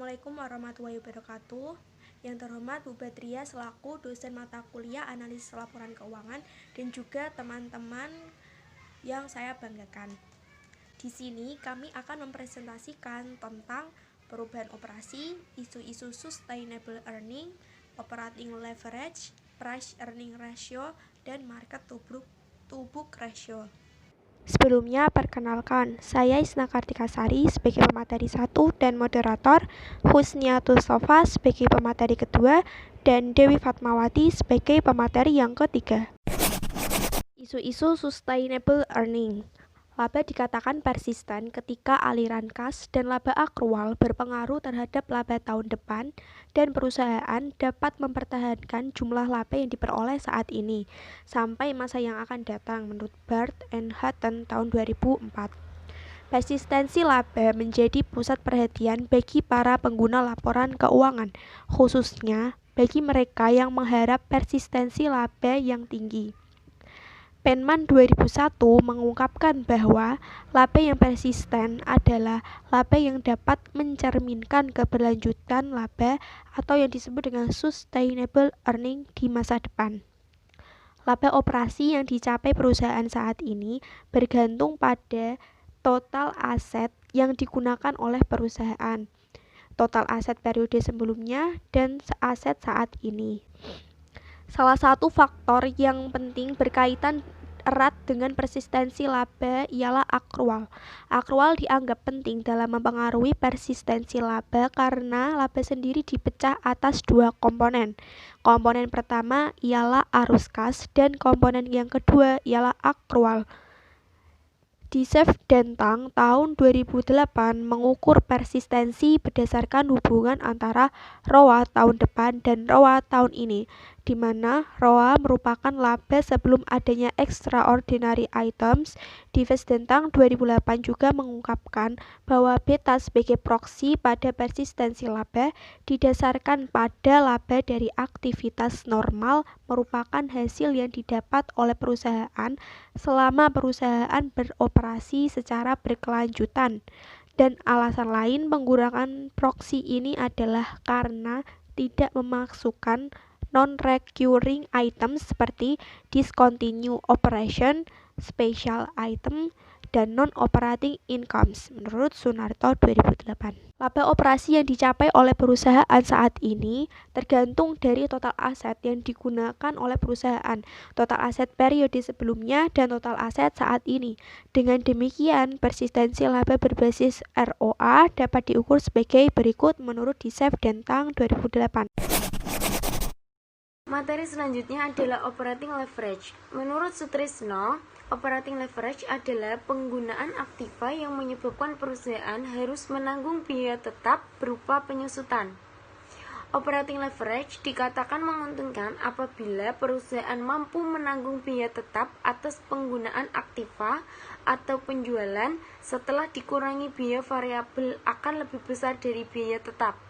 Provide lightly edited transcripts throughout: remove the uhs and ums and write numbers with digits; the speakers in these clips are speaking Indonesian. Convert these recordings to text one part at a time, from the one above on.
Assalamualaikum warahmatullahi wabarakatuh. Yang terhormat Bu Badria selaku dosen mata kuliah analisis laporan keuangan dan juga teman-teman yang saya banggakan. Di sini kami akan mempresentasikan tentang perubahan operasi, isu-isu sustainable earning, operating leverage, price earning ratio, dan market to book ratio. Sebelumnya, perkenalkan, saya Isna Kartikasari sebagai pemateri 1 dan moderator, Husniatul Sofa sebagai pemateri kedua, dan Dewi Fatmawati sebagai pemateri yang ketiga. Isu-isu sustainable earning. Laba dikatakan persisten ketika aliran kas dan laba akrual berpengaruh terhadap laba tahun depan dan perusahaan dapat mempertahankan jumlah laba yang diperoleh saat ini sampai masa yang akan datang menurut Bart and Hutton tahun 2004. Persistensi laba menjadi pusat perhatian bagi para pengguna laporan keuangan, khususnya bagi mereka yang mengharap persistensi laba yang tinggi. Penman 2001 mengungkapkan bahwa laba yang persisten adalah laba yang dapat mencerminkan keberlanjutan laba atau yang disebut dengan sustainable earning di masa depan. Laba operasi yang dicapai perusahaan saat ini bergantung pada total aset yang digunakan oleh perusahaan, total aset periode sebelumnya, dan aset saat ini. Salah satu faktor yang penting berkaitan erat dengan persistensi laba ialah akrual. Akrual dianggap penting dalam mempengaruhi persistensi laba karena laba sendiri dipecah atas dua komponen. Komponen pertama ialah arus kas dan komponen yang kedua ialah akrual. Di Save Dentang tahun 2008 mengukur persistensi berdasarkan hubungan antara ROA tahun depan dan ROA tahun ini, di mana ROA merupakan laba sebelum adanya extraordinary items. Di Save Dentang 2008 juga mengungkapkan bahwa beta sebagai proksi pada persistensi laba didasarkan pada laba dari aktivitas normal merupakan hasil yang didapat oleh perusahaan selama perusahaan beroperasi secara berkelanjutan, dan alasan lain penggunaan proksi ini adalah karena tidak memasukkan non-recurring items seperti discontinue operation, special item, dan non-operating incomes menurut Sunarto 2008. Laba operasi yang dicapai oleh perusahaan saat ini tergantung dari total aset yang digunakan oleh perusahaan, total aset periode sebelumnya, dan total aset saat ini. Dengan demikian, persistensi laba berbasis ROA dapat diukur sebagai berikut menurut di Save Dentang 2008. Materi selanjutnya adalah operating leverage. Menurut Sutrisno, operating leverage adalah penggunaan aktiva yang menyebabkan perusahaan harus menanggung biaya tetap berupa penyusutan. Operating leverage dikatakan menguntungkan apabila perusahaan mampu menanggung biaya tetap atas penggunaan aktiva atau penjualan setelah dikurangi biaya variabel akan lebih besar dari biaya tetap.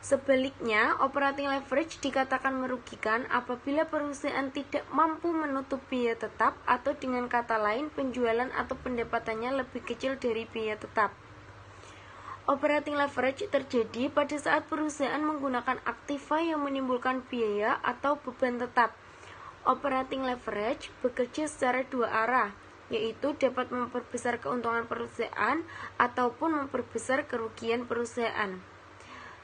Sebaliknya, operating leverage dikatakan merugikan apabila perusahaan tidak mampu menutup biaya tetap atau dengan kata lain penjualan atau pendapatannya lebih kecil dari biaya tetap. Operating leverage terjadi pada saat perusahaan menggunakan aktiva yang menimbulkan biaya atau beban tetap. Operating leverage bekerja secara dua arah, yaitu dapat memperbesar keuntungan perusahaan ataupun memperbesar kerugian perusahaan.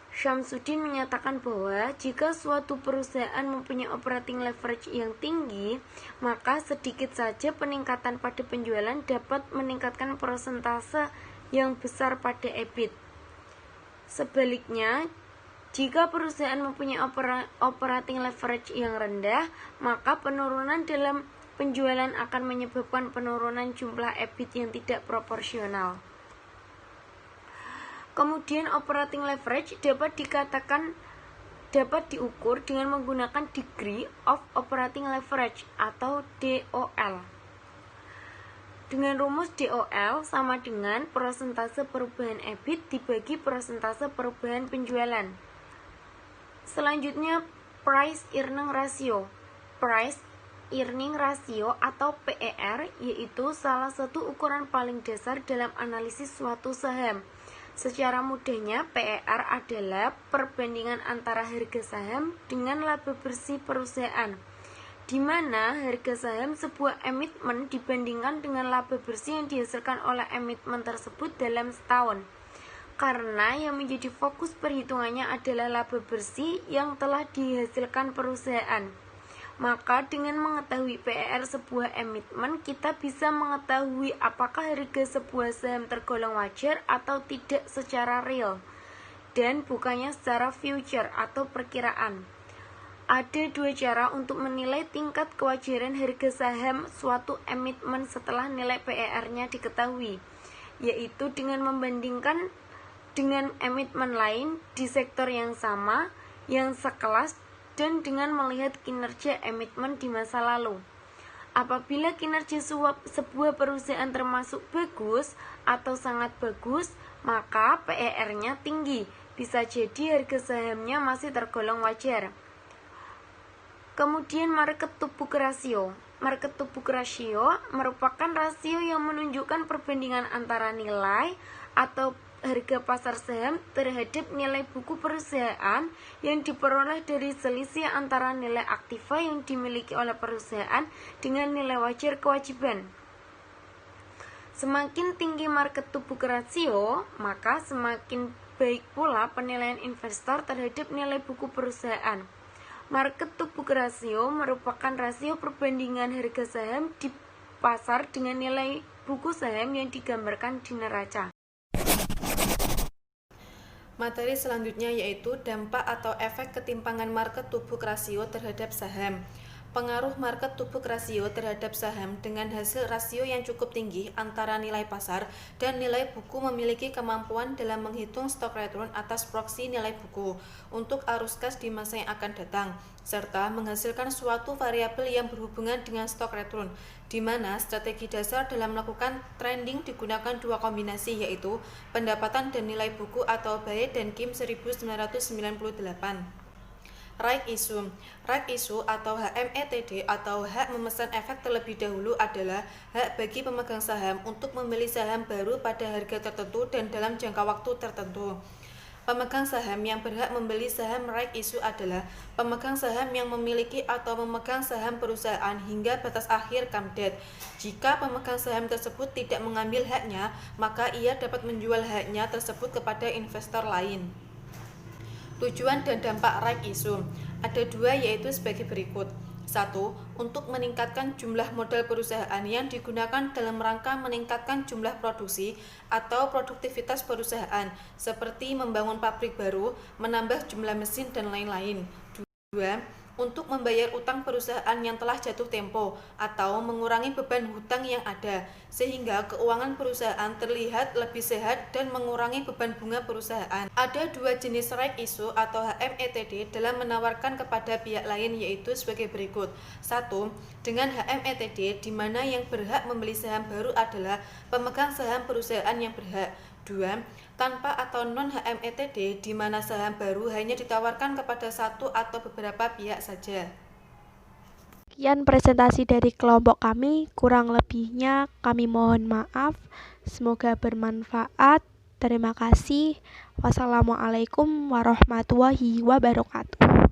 Syamsuddin menyatakan bahwa jika suatu perusahaan mempunyai operating leverage yang tinggi, maka sedikit saja peningkatan pada penjualan dapat meningkatkan persentase yang besar pada EBIT. Sebaliknya, jika perusahaan mempunyai operating leverage yang rendah, maka penurunan dalam penjualan akan menyebabkan penurunan jumlah EBIT yang tidak proporsional. Kemudian operating leverage dapat diukur dengan menggunakan degree of operating leverage atau DOL. Dengan rumus DOL sama dengan persentase perubahan EBIT dibagi persentase perubahan penjualan. Selanjutnya price earning ratio. Price earning ratio atau PER yaitu salah satu ukuran paling dasar dalam analisis suatu saham. Secara mudahnya, PER adalah perbandingan antara harga saham dengan laba bersih perusahaan, di mana harga saham sebuah emitmen dibandingkan dengan laba bersih yang dihasilkan oleh emitmen tersebut dalam setahun. Karena yang menjadi fokus perhitungannya adalah laba bersih yang telah dihasilkan perusahaan. Maka dengan mengetahui PER sebuah emitmen, kita bisa mengetahui apakah harga sebuah saham tergolong wajar atau tidak secara real, dan bukannya secara future atau perkiraan. Ada dua cara untuk menilai tingkat kewajaran harga saham suatu emitmen setelah nilai PER-nya diketahui, yaitu dengan membandingkan dengan emitmen lain di sektor yang sama, yang sekelas, dan dengan melihat kinerja emitmen di masa lalu. Apabila kinerja sebuah perusahaan termasuk bagus atau sangat bagus, maka PER-nya tinggi. Bisa jadi harga sahamnya masih tergolong wajar. Kemudian market to book ratio. Market to book ratio merupakan rasio yang menunjukkan perbandingan antara nilai atau harga pasar saham terhadap nilai buku perusahaan yang diperoleh dari selisih antara nilai aktiva yang dimiliki oleh perusahaan dengan nilai wajar kewajiban. Semakin tinggi market to book ratio, maka semakin baik pula penilaian investor terhadap nilai buku perusahaan. Market to book ratio merupakan rasio perbandingan harga saham di pasar dengan nilai buku saham yang digambarkan di neraca. Materi selanjutnya yaitu dampak atau efek ketimpangan market to book ratio terhadap saham. Pengaruh market to book ratio terhadap saham dengan hasil rasio yang cukup tinggi antara nilai pasar dan nilai buku memiliki kemampuan dalam menghitung stock return atas proksi nilai buku untuk arus kas di masa yang akan datang, serta menghasilkan suatu variabel yang berhubungan dengan stock return, di mana strategi dasar dalam melakukan trading digunakan dua kombinasi, yaitu pendapatan dan nilai buku atau Bae dan Kim 1998. Right issue. Right issue atau HMETD atau hak memesan efek terlebih dahulu adalah hak bagi pemegang saham untuk membeli saham baru pada harga tertentu dan dalam jangka waktu tertentu. Pemegang saham yang berhak membeli saham right issue adalah pemegang saham yang memiliki atau memegang saham perusahaan hingga batas akhir come date. Jika pemegang saham tersebut tidak mengambil haknya, maka ia dapat menjual haknya tersebut kepada investor lain. Tujuan dan dampak right issue ada dua, yaitu sebagai berikut. 1. Untuk meningkatkan jumlah modal perusahaan yang digunakan dalam rangka meningkatkan jumlah produksi atau produktivitas perusahaan, seperti membangun pabrik baru, menambah jumlah mesin, dan lain-lain. 2. Untuk membayar utang perusahaan yang telah jatuh tempo atau mengurangi beban hutang yang ada, sehingga keuangan perusahaan terlihat lebih sehat dan mengurangi beban bunga perusahaan. Ada dua jenis right issue atau HMETD dalam menawarkan kepada pihak lain, yaitu sebagai berikut. 1. Dengan HMETD, di mana yang berhak membeli saham baru adalah pemegang saham perusahaan yang berhak. 2. Tanpa atau non-HMETD, di mana saham baru hanya ditawarkan kepada satu atau beberapa pihak saja. Sekian presentasi dari kelompok kami, kurang lebihnya kami mohon maaf. Semoga bermanfaat. Terima kasih. Wassalamualaikum warahmatullahi wabarakatuh.